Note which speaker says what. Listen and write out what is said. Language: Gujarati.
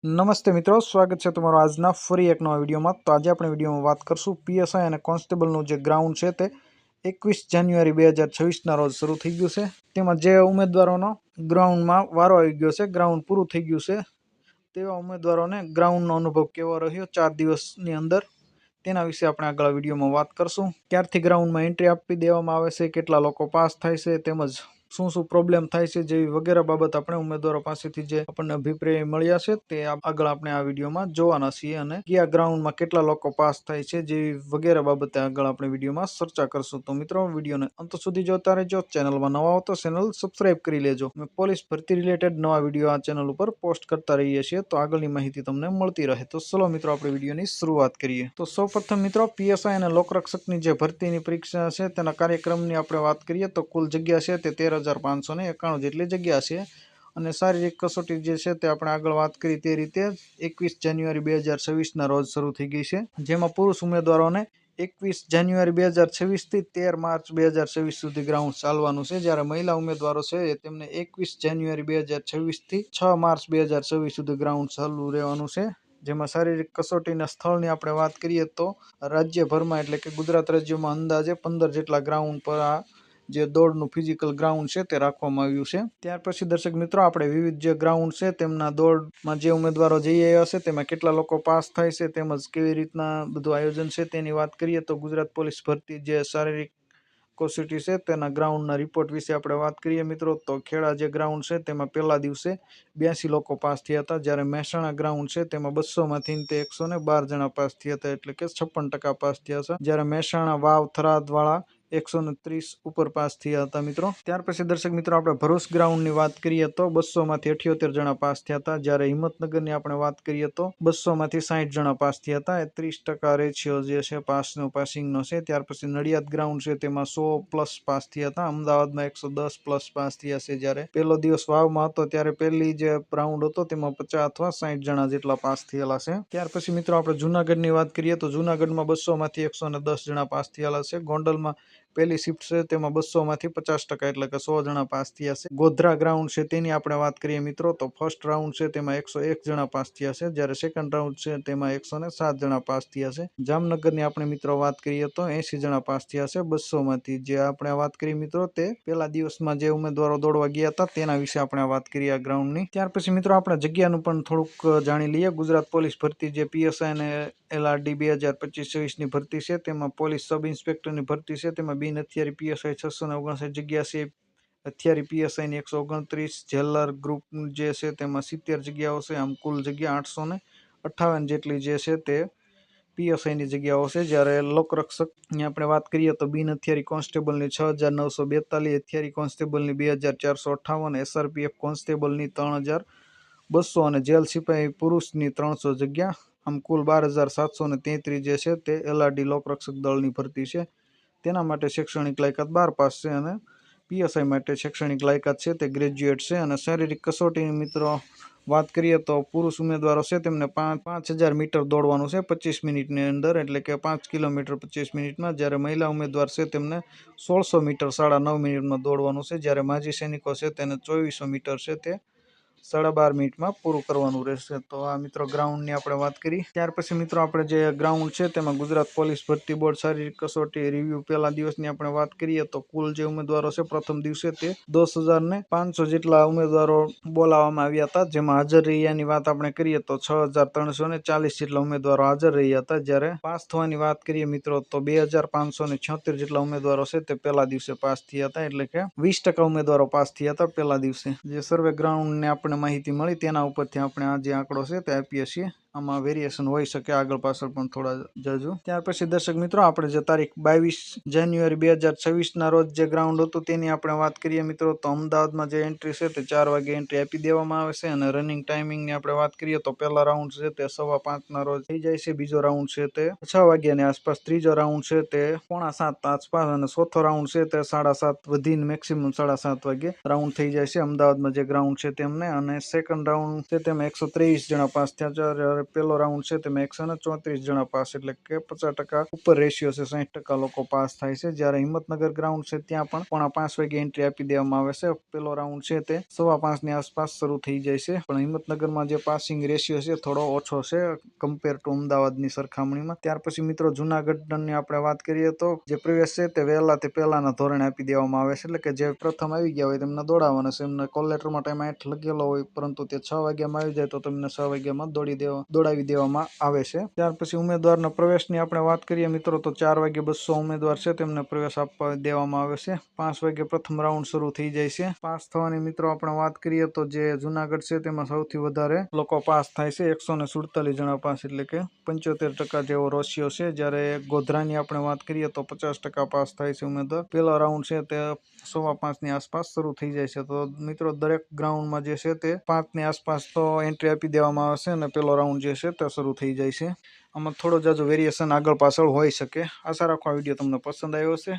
Speaker 1: નમસ્તે મિત્રો, સ્વાગત છે તમારો આજના ફરી એક નવા વિડીયોમાં। તો આજે આપણે વિડીયોમાં વાત કરશું પીએસઆઈ અને કોન્સ્ટેબલનું જે ગ્રાઉન્ડ છે તે 21 જાન્યુઆરી 2026ના રોજ શરૂ થઈ ગયું છે। તેમાં જે ઉમેદવારોનો ગ્રાઉન્ડમાં વારો આવી ગયો છે, ગ્રાઉન્ડ પૂરું થઈ ગયું છે, તેવા ઉમેદવારોને ગ્રાઉન્ડનો અનુભવ કેવો રહ્યો 4 દિવસની અંદર તેના વિશે આપણે આગળ વિડીયોમાં વાત કરશું। ક્યારથી ગ્રાઉન્ડમાં એન્ટ્રી આપી દેવામાં આવે છે, કેટલા લોકો પાસ થાય છે, તેમજ શું પ્રોબ્લેમ થાય છે જેવી વગેરે બાબત આપણે ઉમેદવારો પાસેથી જે આપણને અભિપ્રાય મળ્યા છે તે આગળ આપણે આ વિડીયોમાં જોવાના છીએ અને કયા ગ્રાઉન્ડમાં કેટલા લોકો પાસ થાય છે જેવી વગેરે બાબતે આગળ આપણે વિડીયોમાં ચર્ચા કરશું। તો મિત્રો વિડીયોને અંત સુધી જોતા રહેજો। ચેનલમાં નવા હો તો ચેનલ સબસ્ક્રાઇબ કરી લેજો। અમે પોલીસ ભરતી રિલેટેડ નવા વિડીયો આ ચેનલ ઉપર પોસ્ટ કરતા રહીએ છીએ, તો આગળની માહિતી તમને મળતી રહે। તો ચલો મિત્રો આપણે વિડીયોની શરૂઆત કરીએ। તો સૌપ્રથમ મિત્રો પીએસઆઈ અને લોકરક્ષકની જે ભરતીની પરીક્ષા છે તેના કાર્યક્રમની આપણે વાત કરીએ તો કુલ જગ્યા છે તે 13,591 જેટલી જગ્યા છે અને શારીરિક કસોટી જે છે તે આપણે આગળ વાત કરી તે રીતે 21 જાન્યુઆરી 2026ના રોજ શરૂ થઈ ગઈ છે, જેમાં પુરુષ ઉમેદવારોને 21 જાન્યુઆરી 2026 થી 13 માર્ચ 2026 સુધી ગ્રાઉન્ડ ચાલવાનું છે, જ્યારે મહિલા ઉમેદવારો છે તેમને 21 જાન્યુઆરી 2026 થી 6 માર્ચ 2026 સુધી ગ્રાઉન્ડ ચાલુ રહેવાનું છે। જેમાં શારીરિક કસોટીના સ્થળની આપણે વાત કરીએ તો રાજ્યભરમાં એટલે કે ગુજરાત રાજ્યમાં અંદાજે 15 જેટલા ગ્રાઉન્ડ પર આ જે દોડનું ફિઝિકલ ગ્રાઉન્ડ છે તે રાખવામાં આવ્યું છે। ત્યાર પછી દર્શક મિત્રો આપણે વિવિધ જે ગ્રાઉન્ડ છે તેમના દોડમાં જે ઉમેદવારો જઈ રહ્યા હશે તેમાં કેટલા લોકો પાસ થાય છે તેમજ કેવી રીતના બધું આયોજન છે તેની વાત કરીએ તો ગુજરાત પોલીસ ભરતી જે શારીરિક કસોટી છે તેના ગ્રાઉન્ડના રિપોર્ટ વિશે આપણે વાત કરીએ મિત્રો તો ખેડા જે ગ્રાઉન્ડ છે તેમાં પહેલા દિવસે 82 લોકો પાસ થયા હતા, જ્યારે મહેસાણા ગ્રાઉન્ડ છે તેમાં 200માંથી તે 112 જણા પાસ થયા હતા, એટલે કે 56% પાસ થયા છે, જ્યારે મહેસાણા વાવ થરાદ વાળા 130 ઉપર પાસ થયા હતા મિત્રો। ત્યાર પછી દર્શક મિત્રો આપણે ભરૂચ ગ્રાઉન્ડની વાત કરીએ તો 200માંથી 78 જણા પાસ થયા હતા, જ્યારે હિંમતનગરની આપણે વાત કરીએ તો 200માંથી 60 જણા પાસ થયા હતા, એ 30% રેશિયો જે છે પાસિંગનો છે। ત્યાર પછી નડિયાદ ગ્રાઉન્ડ છે તેમાં 100+ પાસ થયા હતા, અમદાવાદમાં 110+ પાસ થયા છે, જ્યારે પહેલો દિવસ વાવમાં હતો ત્યારે પહેલી જે રાઉન્ડ હતો તેમાં 50 અથવા 60 જણા જેટલા પાસ થયેલા છે। ત્યાર પછી મિત્રો આપણે જુનાગઢની વાત કરીએ તો જુનાગઢમાં 200માંથી 110 જણા પાસ થયેલા છે। ગોંડલમાં પહેલી શિફ્ટ છે તેમાં 200માંથી 50% એટલે કે 100 જણા પાસ થયા છે। ગોધરા ગ્રાઉન્ડ છે તેની આપણે વાત કરીએ મિત્રો તો ફર્સ્ટ રાઉન્ડ છે તેમાં 101 જણા પાસ થયા છે, જ્યારે સેકન્ડ રાઉન્ડ છે તેમાં 107 જણા પાસ થયા છે। જામનગરની આપણે મિત્રો વાત કરીએ તો 80 જણા પાસ થયા છે 200માંથી। જે આપણે વાત કરી મિત્રો તે પહેલા દિવસમાં જે ઉમેદવારો દોડવા ગયા હતા તેના વિશે આપણે વાત કરીએ આ ગ્રાઉન્ડની। ત્યાર પછી મિત્રો આપણે જગ્યાનું પણ થોડુંક જાણી લઈએ। ગુજરાત પોલીસ ભરતી જે પીએસઆઈ અને એલઆરડી 2025-26ની ભરતી છે તેમાં પોલીસ સબ ઇન્સ્પેક્ટરની ભરતી છે, તેમાં બિન હથિયારી પીએસઆઈ 659 જગ્યા છે, હથિયારી પીએસઆઈની 129, જેલર ગ્રુપ જે છે તેમાં 70 જગ્યાઓ છે, આમ કુલ જગ્યા 858 જેટલી જે છે તે પીએસઆઈની જગ્યાઓ છે। જ્યારે લોકરક્ષકની આપણે વાત કરીએ તો બિન હથિયારી કોન્સ્ટેબલની 6,942, હથિયારી કોન્સ્ટેબલની 2,458, એસઆરપીએફ કોન્સ્ટેબલની 3,200 અને જેલ સિપાહી પુરુષની 300 જગ્યા, આમ કુલ 12,733 જે છે તે એલઆરડી લોકરક્ષક દળની ભરતી છે। તેના માટે શૈક્ષણિક લાયકાત 12 પાસ છે અને પીએસઆઈ માટે શૈક્ષણિક લાયકાત છે તે ગ્રેજ્યુએટ છે। અને શારીરિક કસોટીની મિત્રો વાત કરીએ તો પુરુષ ઉમેદવારો છે તેમને 5000 મીટર દોડવાનું છે 25 મિનિટની અંદર, એટલે કે 5 કિલોમીટર 25 મિનિટમાં, જ્યારે મહિલા ઉમેદવાર છે તેમને 1600 મીટર 9.5 મિનિટમાં દોડવાનું છે, જ્યારે માજી સૈનિકો છે તેને 2400 મીટર છે તે 12.5 મિનિટમાં પૂરું કરવાનું રહેશે। તો આ મિત્રો ગ્રાઉન્ડની આપણે વાત કરી। ત્યાર પછી મિત્રો આપણે જે ગ્રાઉન્ડ છે તેમાં ગુજરાત પોલીસ ભરતી બોર્ડ શારીરિક કસોટી રિવ્યુ પહેલા દિવસની આપણે વાત કરીએ તો કુલ જે ઉમેદવારો છે પ્રથમ દિવસે તે 10,500 જેટલા ઉમેદવારો બોલાવવામાં આવ્યા હતા, જેમાં હાજર રહ્યાની વાત આપણે કરીએ તો 6,340 જેટલા ઉમેદવારો હાજર રહ્યા હતા, જ્યારે પાસ થવાની વાત કરીએ મિત્રો તો 2,576 જેટલા ઉમેદવારો છે તે પહેલા દિવસે પાસ થયા હતા, એટલે કે 20% ઉમેદવારો પાસ થયા હતા પહેલા દિવસે। જે સર્વે ગ્રાઉન્ડને આપણે માહિતી મળી તેના ઉપરથી આપણે આ જે આંકડો છે તે આપીએ છીએ, આમાં વેરિએશન હોઈ શકે આગળ પાછળ પણ થોડા જજો। ત્યાર પછી દર્શક મિત્રો આપણે જે તારીખ 22 જાન્યુઆરી 2026ના રોજ જે ગ્રાઉન્ડ હતું તેની આપણે વાત કરીએ મિત્રો તો અમદાવાદમાં જે એન્ટ્રી છે તે 4 વાગે એન્ટ્રી આપી દેવામાં આવે છે, અને રનિંગ ટાઈમિંગની આપણે વાત કરીએ તો પહેલા રાઉન્ડ છે તે 5:15 રોજ થઈ જાય છે, બીજો રાઉન્ડ છે તે 6 વાગ્યાની આસપાસ, ત્રીજો રાઉન્ડ છે તે 6:45 આસપાસ અને ચોથો રાઉન્ડ છે તે 7:30 વધીને મેક્સિમમ 7:30 વાગે રાઉન્ડ થઈ જાય છે અમદાવાદમાં જે ગ્રાઉન્ડ છે તેમને। અને સેકન્ડ રાઉન્ડ છે તેમાં 123 જણા પાસ થયા, દ્વારા પહેલો રાઉન્ડ છે તેમાં 134 જણા પાસ, એટલે કે 50% ઉપર રેશિયો છે, 60% લોકો પાસ થાય છે. જ્યારે હિંમતનગર ગ્રાઉન્ડ છે ત્યાં પણ 4:30 વાગે એન્ટ્રી આપી દેવામાં આવે છે. પહેલો રાઉન્ડ છે તે 5:15 ની આસપાસ શરૂ થઈ જાય છે, પણ હિંમતનગરમાં જે પાસિંગ રેશિયો છે થોડો ઓછો છે કમ્પેર ટુ અમદાવાદની સરખામણીમાં. ત્યાર પછી મિત્રો જુનાગઢની આપણે વાત કરીએ તો જે પ્રવેશ છે તે પહેલાના ધોરણે આપી દેવામાં આવે છે, એટલે કે જે પ્રથમ આવી ગયા હોય તેમને દોડાવવાના છે. એમને કોલ લેટરમાં ટાઈમ 8 લખેલો હોય, પરંતુ તે 6 વાગ્યામાં આવી જાય તો તેમને 6 વાગ્યામાં દોડાવી દેવામાં આવે છે. ત્યાર પછી ઉમેદવારના પ્રવેશની આપણે વાત કરીએ મિત્રો તો 4 વાગે 200 ઉમેદવાર છે તેમને પ્રવેશ આપવા દેવામાં આવે છે. 5 વાગે પ્રથમ રાઉન્ડ શરૂ થઈ જાય છે. પાસ થવાની મિત્રો આપણે વાત કરીએ તો જે જુનાગઢ છે તેમાં સૌથી વધારે લોકો પાસ થાય છે, 147 જણા પાસ, એટલે કે 75% જેવો રેશિયો છે. જ્યારે ગોધરાની આપણે વાત કરીએ તો 50% પાસ થાય છે ઉમેદવાર. પહેલો રાઉન્ડ છે તે 5:15 ની આસપાસ શરૂ થઈ જાય છે. તો મિત્રો દરેક ગ્રાઉન્ડમાં જે છે તે 5 ની આસપાસ તો એન્ટ્રી આપી દેવામાં આવે છે અને પહેલો રાઉન્ડ જે છે તે શરૂ થઈ જાય છે. આમાં થોડો જાજો વેરિએશન આગળ પાછળ હોઈ શકે. આશા રાખો આ વિડીયો તમને પસંદ આવ્યો હશે.